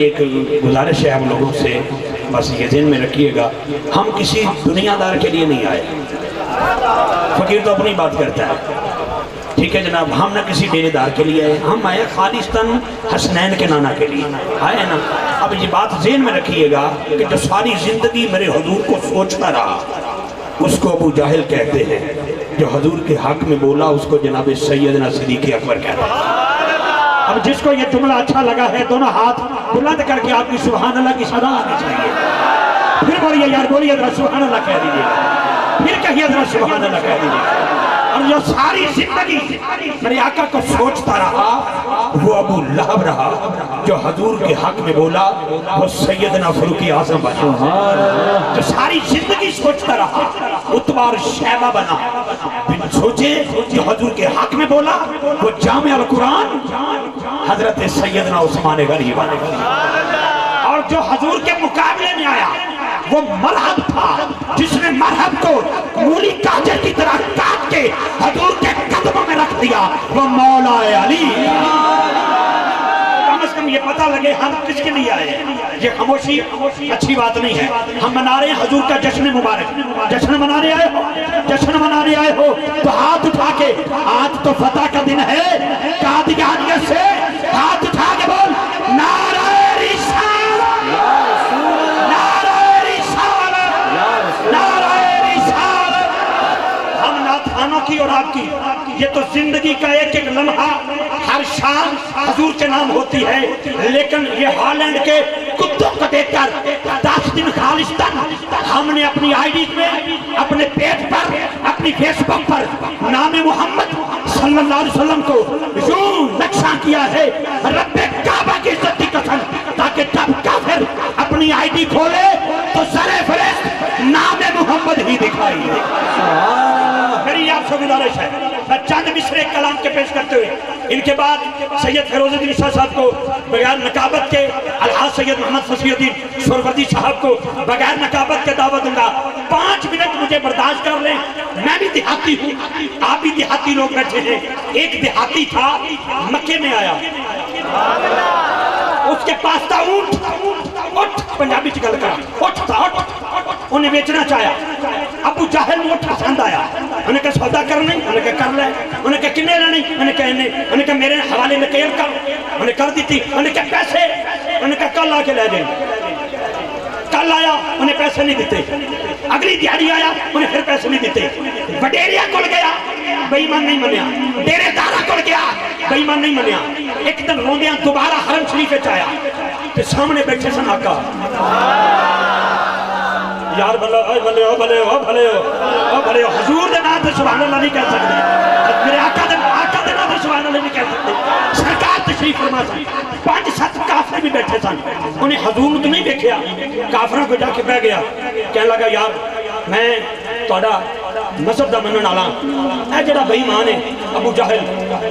एक गुजारिश है हम लोगों से, बस ये ज़हन में रखिएगा, हम किसी दुनियादार के लिए नहीं आए। फकीर तो अपनी बात करता है, ठीक है जनाब, हम ना किसी डेरेदार के लिए आए, हम आए खालिस्तान हसनैन के नाना के लिए आए ना। अब ये बात ज़हन में रखिएगा कि जो सारी ज़िंदगी मेरे हुजूर को सोचता रहा उसको अबू जाहिल कहते हैं, जो हुजूर के हक में बोला उसको जनाब सैयदना सिद्दीक़ अकबर कहते हैं। अब जिसको ये जुमला अच्छा लगा है दोनों हाथ बुलंद करके आपकी सुभान अल्लाह की सदा आनी चाहिए। फिर बोलिए यार, बोलिए जरा सुभान अल्लाह कह दीजिए, फिर कहिए जरा सुभान अल्लाह कह दीजिए। और जो सारी जिंदगी मेरे आका को सोचता रहा वो अबू लहब रहा, जो हुजूर के हक में बोला वो सैयदना फारूक आज़म बना। जो सारी जिंदगी सोचता रहा उतबा और शैबा बना, सोचे जो हुजूर के हक में बोला वो जामे अल कुरान हजरत सैयदना उस्मान गनी बना। और जो हुजूर के मुकाबले में आया वो मरहब था, जिसने मरहब को मूली गाजर की तरह काट के हुजूर के कदमों में रख दिया, वो मौला अली। कम से कम ये पता लगे हम किसके लिए आए। ये खामोशी अच्छी बात नहीं है। हम मना रहे हैं हुजूर का जश्न मुबारक। जश्न मनाने आए हो, जश्न मनाने आए हो तो हाथ उठा के, आज तो फतह का दिन है, कादियानियत से हाथ उठा के बोल नारा की और आपकी, ये तो जिंदगी का एक एक लम्हा हर शाम हुजूर के नाम होती है। लेकिन ये हॉलैंड के कुत्तों को देखकर 10 दिन खालिस्तान हमने अपनी आईडी में, अपने पेज पर, अपनी फेसबुक पर नाम मोहम्मद सल्लल्लाहु अलैहि वसल्लम को यूं नक्शा किया है रब्बे काबा की इज्जत की कसम, ताकि जब काफिर अपनी आईडी खोले तो सरे फरेश्त नाम मोहम्मद ही दिखाई दे। मेरी आपसे गुजारिश है, मैं चंद मिसरे कलाम के पेश करते हुए इनके बाद सैयद फिरोजुद्दीन शाह साहब को बगैर नकाबत के, अलहाज सैयद मोहम्मद फसीहुद्दीन सोहरवर्दी साहब को बगैर नकाबत के दावत दूंगा। 5 मिनट मुझे बर्दाश्त कर लें। मैं भी देहाती हूँ, आप भी देहाती लोग बैठे हैं। एक देहाती था, मक्के में आया, उसके पास था ऊंट, उठ पंजाबी च गल करा, उठ था उठ, उन्हें बेचना चाहा। अबू जाहिल ऊंट पसंद आया, उन्हें कहा सौदा करना, उन्हें कहा कर ले, उन्हें कहा किन्ने लेनी, उन्हें कहा इन्ने, उन्हें कहा मेरे हवाले में केयर कर, उन्हें कर दी थी, उन्हें कहा पैसे, उन्हें कहा कल आके ले जाए। कल आया, उन्हें पैसे नहीं देते, अगली दिहाड़ी आया, उन्हें फिर पैसे नहीं देते। वडेरिया को गया, बेईमान नहीं मनिया, डेरेदारा को गया, बेईमान नहीं मनिया। एक दिन रोंदिया दोबारा हरम शरीफ आया तो सामने बैठे सन आका, यार भले भले हो भले हो भले हो भले हो, हुजूर दे नाम ते सुभान अल्लाह नहीं कह सकते, मेरे आका दे नाम ते सुभान अल्लाह नहीं कह सकते। सरकार तशरीफ फरमा सन, 5-7 काफिर भी बैठे सन, उन्हें हुजूर तो नहीं देखा, काफिरों को जाके बह गया, कहने लगा यार मैं तुहाडा मजहब का मनण वाला, यह जो बेईमान है अबू जाहिल,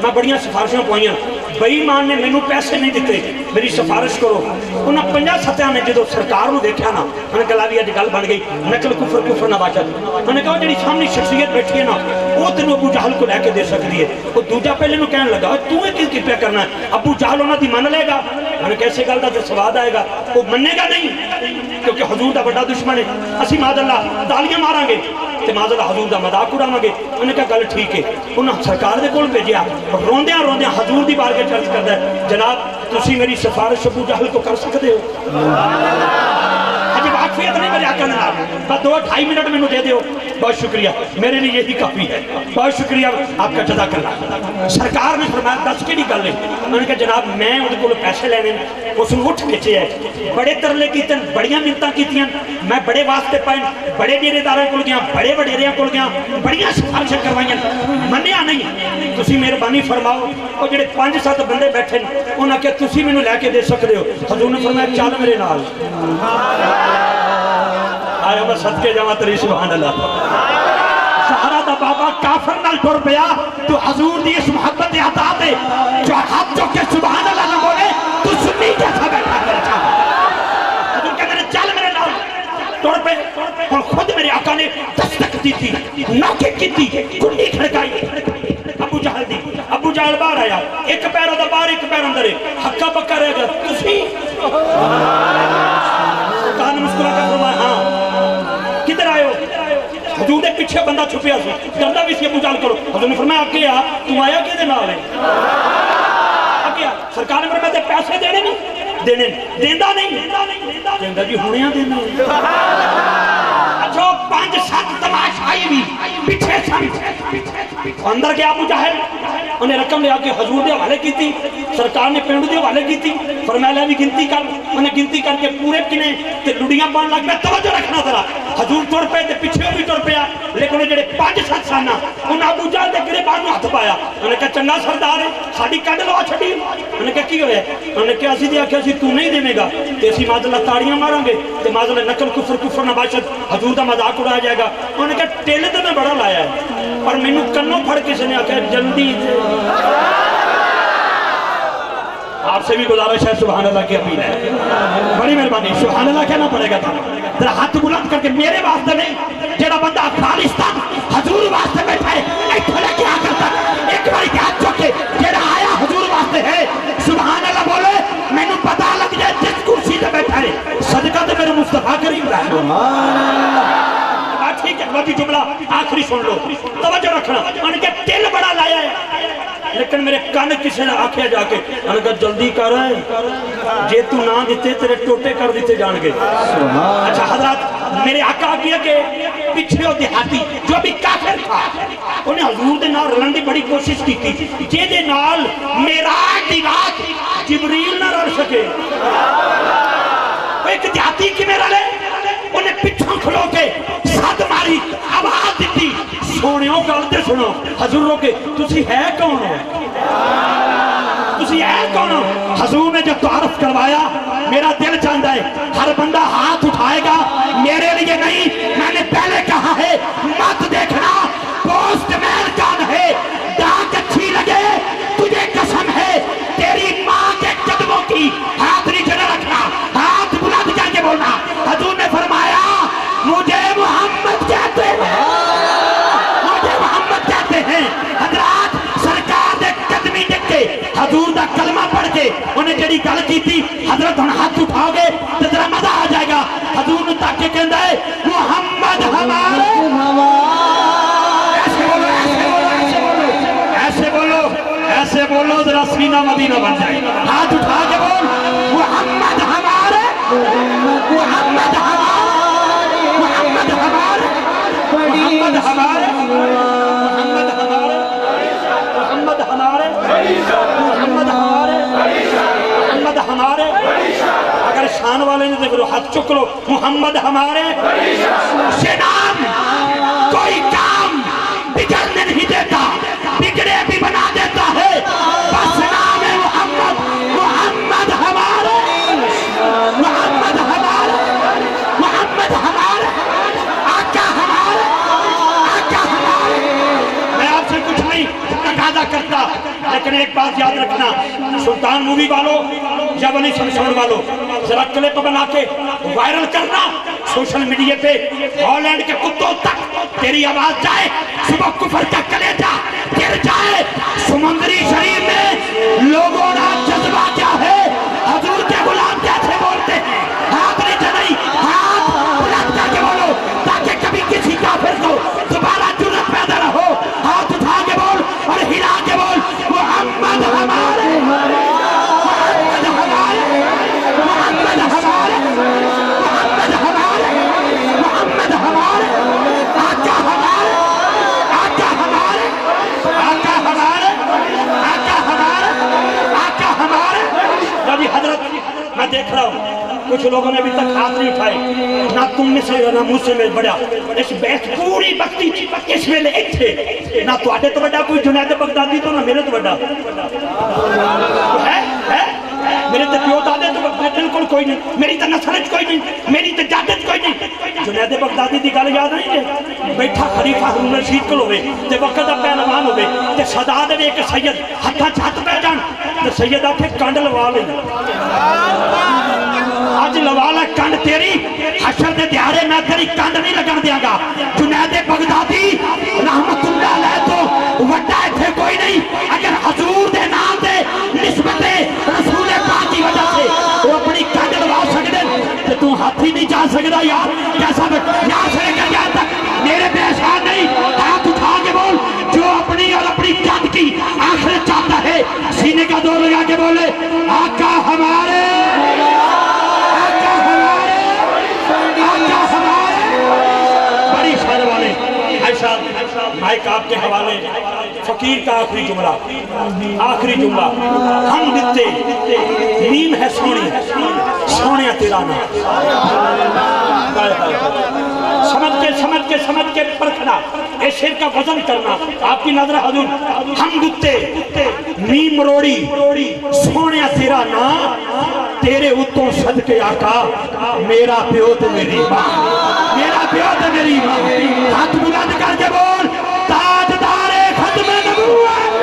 मैं बड़िया सिफारिशों पाइया, बेईमान ने मैनू पैसे नहीं दिते, मेरी सिफारिश करो। उन्हें 50-7 ने जो सरकार को देखा ना, उन्हें कहा भी अज गल बन गई, नकल कुफर कुफर ना बाचत। उन्हें कहा जी सामने शख्सियत बैठी है ना, वो तेन अबू जाहिल को लैके दे सकती है। वो दूजा पहले में कहने लगा तू की क्या करना है, अबू जाहिल उन्होंने मन लेगा, उन्हें कैसे गल का तो स्वाद आएगा, वो मनेगा नहीं, क्योंकि हुजूर का बड़ा दुश्मन है। असी मादल्ला तालियां मारांगे तो मादल्ला हुजूर का मजाक उड़ावांगे। उन्हें कहा गल ठीक है, उन्हें सरकार के कोल भेजा, रोंदिया रोंदिया हुजूर की बार के चर्च करता है, जनाब तुसी मेरी सिफारिश अबू जाहिल को कर सकते हो। अजी वाकफियत नहीं मेरे आका नाल, बस 2-2.5 मिनट मैंने दे दो, बहुत शुक्रिया, मेरे लिए यही काफ़ी है, बहुत शुक्रिया आपका जदा करना। सरकार ने फरमाया 10 की गल है। उन्होंने कहा जनाब मैं उनके को पैसे लेने, उसने उठ बेचे है, बड़े तरले किए, बड़िया मिन्नतां कीतियां, मैं बड़े वास्ते पाए, बड़े डेरेदारों को गया, बड़े वडेरिया को गया, बड़िया सिफारिशें करवाइया, मनिया नहीं। तुसी मेहरबानी फरमाओ, वो जो 5-7 बंदे बैठे उन्होंने कहा तुसी मैनू लैके दे सकते हो। हुजूर ने फरमाया चल मेरे नाल, आया मैं सदके जावा तेरी सुभान अल्लाह। सहारा दा बाबा काफिर नाल टुर पिया, तो हुजूर दी इस मोहब्बत दे अता ते जो हाथ चुक के सुभान अल्लाह ना बोले तू सुन्नी जैसा बैठा मेरे साथ। हुजूर कहते चल मेरे नाल, टुर पे। और खुद मेरे आका ने दस्तक दी थी, नौके की थी, कुंडी खड़काई, अबू जाहिल दी। अबू जाहिल बाहर आया, एक पैरों दा बाहर बार एक पैर अंदर है, हक्का पक्का रह गया। कान मुस्कुरा कर फरमाया हाँ किधर आए हो? हजूर के पीछे बंदा छुपिया सी, डरदा भी सी अबू जहल करो। हजूर ने फरमाया अगे आ, तू आया किहदे नाल है? अगे आ। सरकार ने फरमाया पैसे देने नहीं देने, देंदा नहीं देंदा जी हुणे आ देने। अच्छा 5-7 तमाशाई भी पीछे सन, अंदर गया अबू जहल, उन्हें रकम ले आके हजूर के हवाले की, सरकार ने पिंड के हवाले की। फरमाया भी गिनती कर, उन्हें गिनती करके पूरे किने ते लुड़ियां पान लग पे। तवज्जो रखना जरा, हजूर तुर पे ते पिछे भी तुर पिया, लेकिन जेडे 5-7 सन उन्हें अबू जहल के गिरबान में हथ पाया। उन्हें कहा चंगा सरदार है साडी कड लवा छड़ी। उन्हें कहा की होया? उन्हें कहा असीं ते आख्या सी तू नहीं देवेगा ते असीं माजला ताड़ियां मारांगे ते माजला नकल कुफर नबाशत हजूर का मजाक उड़ाया जाएगा। उन्हें कहा टिल तो मैं बड़ा लाया है पर मैनू कन्नों फड़ किसी ने आख्या जल्दी। आपसे भी गुजारिश है, सुभान अल्लाह की अपील है, बड़ी मेहरबानी सुभान अल्लाह कहना पड़ेगा था। जरा हाथ बुलंद करके मेरे वास्ते नहीं, जेड़ा बंदा खालिस्तान हजूर वास्ते बैठा है इत्थे लेके आकर तक एक बार हाथ चुक के जेड़ा आया हजूर वास्ते है सुभान अल्लाह बोले, मैनू पता लग जाए जिस कुर्सी पे बैठा है सदका तो मेरे मुस्तफा करीम दा है। ठीक है बाकी जुमला आखिरी सुन लो, तवज्जो रखना। उनके दिल बड़ा लाया है, लेकिन मेरे कान किसी ने आख्या जाके उनका जल्दी कर, जे तू ना दिते तेरे टोटे कर दिते जाएंगे। अच्छा हजरत मेरे आका आखिया के पिछले देहाती जो भी काफिर था उन्हें हजूर दे नाल रलन की बड़ी कोशिश की थी, जेदे नाल मेराज दी रात जिबरील ना रल सके। एक देहाती किवें रले? उन्हें पिछों खलो के सद मारी, आवाज दी, सोनियो गल ते सुनो हजूरों के तुसी है कौन हो? तुसी है कौन हो? हजूर ने जो तारफ करवाया मेरा दिल चाहता है हर बंदा हाथ उठाएगा, मेरे लिए नहीं। मैंने पहले कहा है मत देखना पोस्टमैन कौन है, डाक अच्छी लगे तुझे कसम है तेरी माँ के कदमों की हाथ नीचे न रखना, हाथ बुलंद करके बोलना। हजूर ने फरमाया मुझे मोहम्मद कहते हैं, मुझे मोहम्मद कहते हैं। हजरात सरकार दे कदमी देख के हजूर दा कलमा पढ़ के उन्हें जेड़ी गल की थी हजरत हुण हाथ उठाओगे तो जरा मजा आ जाएगा। हजूर ने ताके कहंदा है मोहम्मद हमारे, ऐसे बोलो ऐसे बोलो जरा सीना मदीना बन जाए। हाथ उठा के बोल मोहम्मद हमारे, मोहम्मद हमारे, मोहम्मद हमारे, मोहम्मद हमारे, मोहम्मद हमारे, मोहम्मद हमारे, मोहम्मद हमारे, मोहम्मद हमारे। अगर शान वाले ने देखो हाथ चुक लो, मोहम्मद हमारे से नाम कोई काम बिगड़ने नहीं देता, बिगड़े भी बना देता है। बस नाम है मोहम्मद, मोहम्मद हमारे, मोहम्मद हमारे, मोहम्मद हमारे, आका हमारे, आका हमारे। मैं आपसे कुछ नहीं तकाजा करता, लेकिन एक बात याद रखना सुल्तान मूवी वालों या बनी संसद वालों, जरा क्लिप बना के वायरल करना सोशल मीडिया पे, हॉलैंड के कुत्तों तक तेरी आवाज जाए, सुबह कुफर का कलेजा गिर जाए। समुद्री शरीर में लोगों का जज्बा क्या है, हजूर के गुलाम कैसे बोलते हैं, हाथ नीचे नहीं हाथ बुलंद करके बोलो ताकि कभी किसी काफिर को दोबारा जुर्रत पैदा न हो। हाथ उठा के बोल और हिला के बोल मोहम्मद हमारे, मोहम्मद हमारे, मोहम्मद हमारे, मोहम्मद हमारे, मोहम्मद हमारे, आका हमारे, आका हमारे, आका हमारे, आका हमारे, आका हमारे। नबी हजरत मैं देख रहा हूँ कुछ लोगों ने अभी तक हाथ नहीं उठाए, ना तुम में से ना मुझसे में बड़ा इस बैठ पूरी बख्ती इस वेले इत्थे ना तुहाडे तो बड़ा कोई जुनैद बगदादी तो ना मेरे तो बड़ा है मेरे तो प्यो दादे तो बिल्कुल कोई नहीं, मेरी तो नस्ल कोई नहीं, मेरी तो जात कोई नहीं। जुनैद बगदादी की गल याद नहीं है, बैठा खलीफा हारून रशीद कोल होवे ते वक्त दा पहलवान होवे ते सदा दे एक सैयद हत्थां छत पै जाण ते सैयद आखे कंड लवा ले, अज लवा ला कंड तेरी, हशर दे दिहाड़े मैं तेरी कंड नहीं लगन दियागा। जुनैद बगदादी रहमतुल्लाह अलैह तो वड्डा इत्थे कोई नहीं, अगर हजूर दे नाम दे निस्बत सकता यार, कैसा यहाँ से लेकर यहाँ तक मेरे पे एहसान नहीं। हाथ उठा के बोल, जो अपनी और अपनी जात की आखिरत चाहता है सीने का दौर लगा के बोले आका हमारे, आका हमारे, आका हमारे। बड़ी शान वाले ऐसा माइक आपके हवाले। फकीर का आखिरी जुमला, आखिरी जुमला। हम दिते नीम है सोनी, सोनिया तेरा नाम। समझ के परखना, इस शेर का वजन करना। आपकी नजर हजूर, हम दिते नीम रोड़ी, सोनिया तेरा नाम। तेरे उत्तों सदके आका, मेरा प्यो तो मेरी माँ, मेरा प्यो तो मेरी माँ। हाथ बुलंद करके बोल ताजदारे खत्म नबूवत,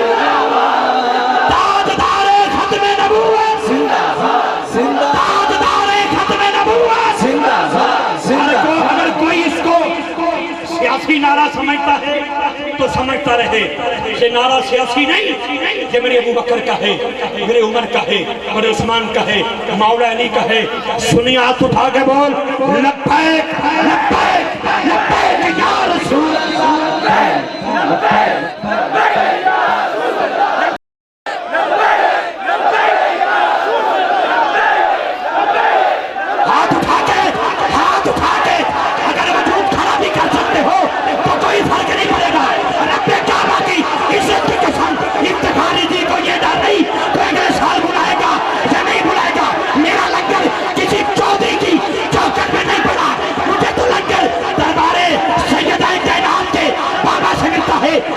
ताजदारे खत्म नबूवत, ताजदारे खत्म नबूवत। अगर कोई इसको सियासी नारा समझता है तो समझता रहे, ये नारा सियासी नहीं, ये मेरे अबू बकर का है, मेरे उमर का है, मेरे उस्मान का है, मौला अली का है। सुनिए हाथ उठा के बोल लब्बैक लब्बैक लब्बैक या रसूल अल्लाह।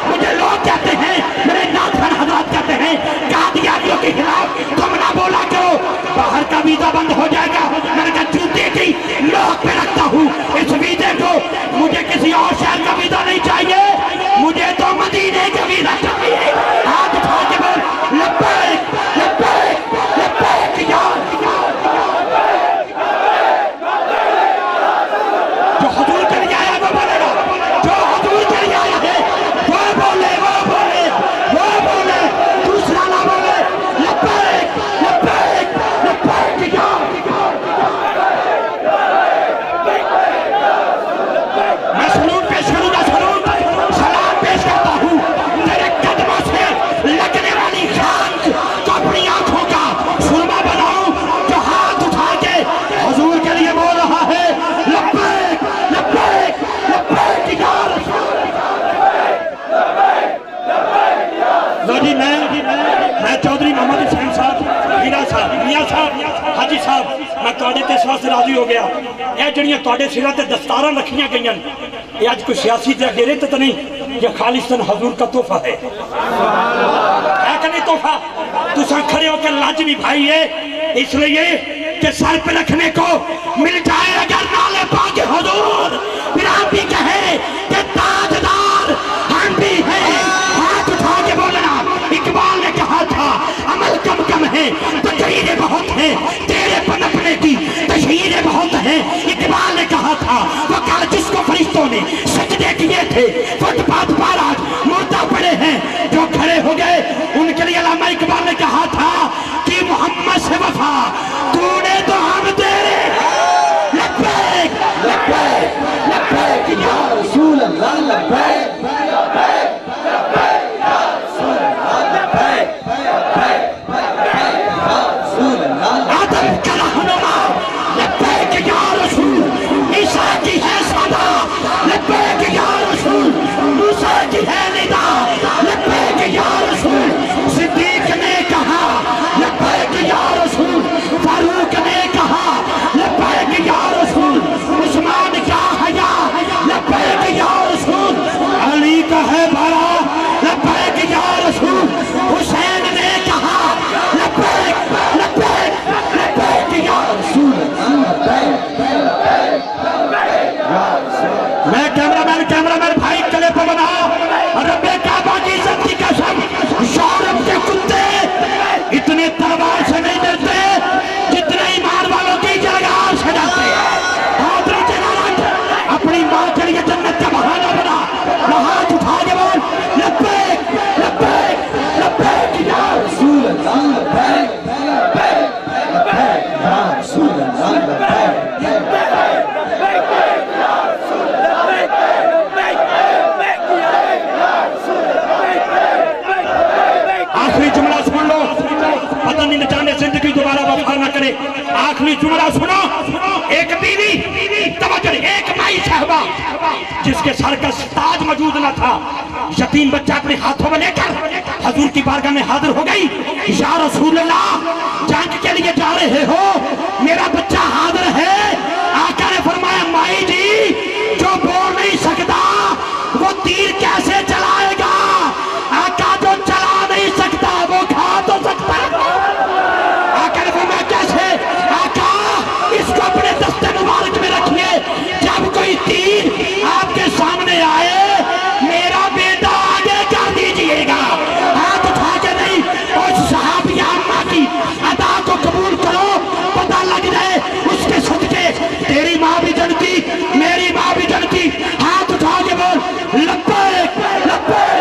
मुझे लोग कहते हैं, मेरे नाथन हजरत कहते हैं कादियानियों के खिलाफ तुम ना बोला करो, बाहर का वीजा बंद हो जाएगा। मैंने कहा जूते की नोक पे रखता हूँ इस वीजे को, मुझे किसी और शहर का वीजा नहीं चाहिए, मुझे तो मदीने का वीजा चाहिए। हाथ उठा के बोल लब्बैक लब्बैक लब्बैक या। जो हुजूर के लिए आया वो बोलेगा, जो हुजूर के लिए आया है वो बोले, वो बोले, वो बोले, दूसरा ना बोले। लब्बैक लब्बैक लब्बैक या। मैं सलूट पेश करूंगा, सलूट सलाम पेश करता हूँ तेरे कदमों से लगने वाली खाक तो अपनी आंखों का सुरमा बनाऊं, जो हाथ उठा के हुजूर के लिए बोल रहा है लब्बैक लब्बैक लब्बैक या रसूल। लो जी, मैं चौधरी मोहम्मद हुसैन साहब, हीरा साहब, मियाँ साहब, हाजी साहब, मैं तुहाडे ते इस वास्ते राजी हो गया। ये जड़ियां तुहाडे सिरां ते दस्तारां रखियां गईयां, ये अज कोई सियासी ते गिरत तो नहीं, ये खालिस्तान हजूर का तोहफा है कि नहीं तोहफा? तुसा खड़े होकर लाज निभाई है, इसलिए कि सर पे रखने को मिल जाए अगर नाले पाके हुजूर, फिर आप भी कहे कि ताजदार हम भी हैं। हाथ उठा के बोलना, इकबाल ने कहा था अमल कम कम है तकरीरें बहुत हैं, तेरे पनपने की तशहीरें बहुत हैं। इकबाल ने कहा था वो कल जिसको फरिश्तों ने सजदे किए थे फुटपाथ पर आज मुर्दा पड़े हैं, जो खड़े हो गए उनके लिए अल्लामा इकबाल ने कहा था कि मोहम्मद से वफा तूने तो हम तेरे। लब्बैक लब्बैक लब्बैक या रसूल अल्लाह, लब्बैक लब्बैक लब्बैक या रसूल अल्लाह, लब्बैक लब्बैक लब्बैक या रसूल अल्लाह। आदम का रहनुमा लब्बैक या रसूल, ईसा की है सदा लब्बैक या रसूल, मूसा की है निदा लब्बैक या रसूल, सिद्दीक ने कहा लब्बैक या रसूल, फारूक ने आखिरी जुमला सुनो। एक बीवी, तवज्जो, एक माई साहबा जिसके सर का ताज मौजूद न था, यतीम बच्चा अपने हाथों में लेकर हजूर की बारगाह में हाजिर हो गई। या रसूल अल्लाह, जंग के लिए जा रहे हो, मेरा बच्चा हाजिर है। आका ने फरमाया, माई जी, जो बोल नहीं सकता वो तीर कैसे चलाएगा? आका जो चला नहीं सकता वो खा तो सकता है। आका ने फरमाया, कैसे? आका, इसको अपने दस्ते मुबारक में रखिए। जब कोई तीर आपके सामने आए, मेरा बेटा आगे कर दीजिएगा, हाथ उठा के नहीं। और सहाबिया अम्मा की अदा को कबूल करो, पता लग जाए उसके सदके तेरी माँ भी जनती, मेरी माँ भी जनती। हाथ उठा के बोल, लब्बैक लब्बैक।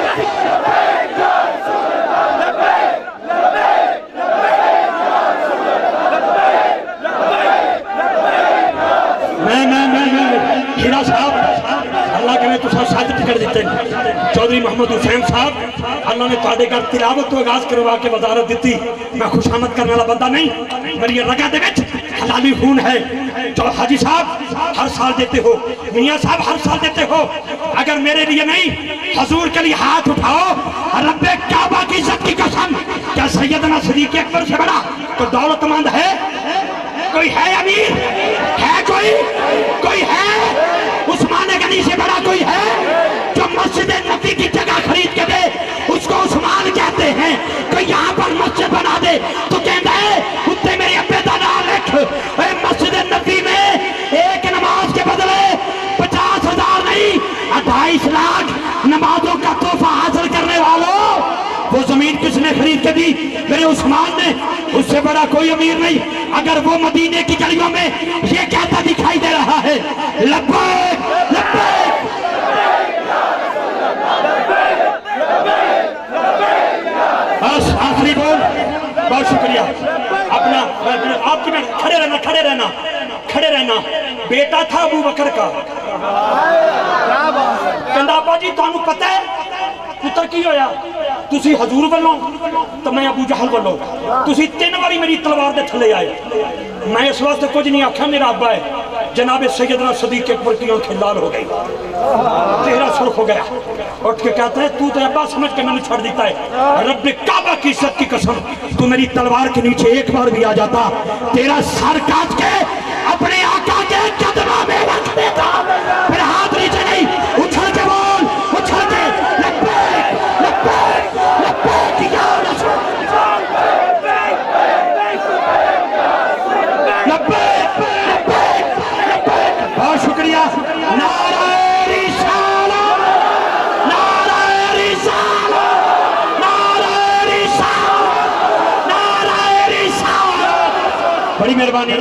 हीरा साहब, अल्लाह करे तुसा सच टिकट दिते। चौधरी मोहम्मद हुसैन साहब, अल्लाह ने तुहाडे घर तिलावत तो आगाज करवा के वजारत दी। मैं खुशामद करने वाला बंदा नहीं, मेरी रगा दे विच हलाली खून है। जो हाजी साहब हर साल देते हो, मियाँ साहब हर साल देते हो, अगर मेरे लिए नहीं हजूर के लिए हाथ उठाओ। रब्बे काबा की इज्जत की कसम, क्या सैयदना सिद्दीक अकबर से बड़ा तो दौलतमंद है? कोई है अमीर? है कोई है? उस्मान गनी से बड़ा कोई है? जो मस्जिद नबी की जगह खरीद के दे उसको उस्मान कहते हैं। कोई यहाँ पर मस्जिद बना दे तो कहता है उत्ते मेरे अब्बे का नाम रख। मस्जिद नबी में एक नमाज के बदले 50,000 नहीं, 28 लाख नमाजों का तोहफा हासिल करने वालों, वो जमीन किसने खरीद के दी? मेरे उस्मान ने। उससे बड़ा कोई अमीर नहीं। अगर वो मदीने की गलियों में ये कहता दिखाई दे रहा है, लब्बैक लब्बैक, बस आखिरी बोल। बहुत शुक्रिया। अपना आपकी में खड़े रहना। बेटा था अबू बकर का। कंदापा जी, तुहानू पता है पुत्र की होया? तुसी हजूर वालों तो मैं अबू जहल वालों। तुसी 3 बारी मेरी तलवार के थले आए। मैं इस वास्ते कुछ नहीं आख्या, मेरा अब्बा है जनाब सैयदना सिद्दीक अकबर की आंखें लाल हो गई, चेहरा सुर्ख हो गया। उठ के कहता है, तू तो अब्बा समझ के मैंने छोड़ देता है। रब्बे काबा की इज्जत की कसम, तू मेरी तलवार के नीचे एक बार भी आ जाता, तेरा सर काट के अपने आका के कदमों में रख देता। फिर हाथ नीचे नहीं, उछल के बोल, उछल के लब्बैक लब्बैक लब्बैक या रसूल, लब्बैक लब्बैक लब्बैक। बहुत शुक्रिया। नारे रिसालत, नारे रिसालत, नारे रिसालत, नारे रिसालत। बड़ी मेहरबानी।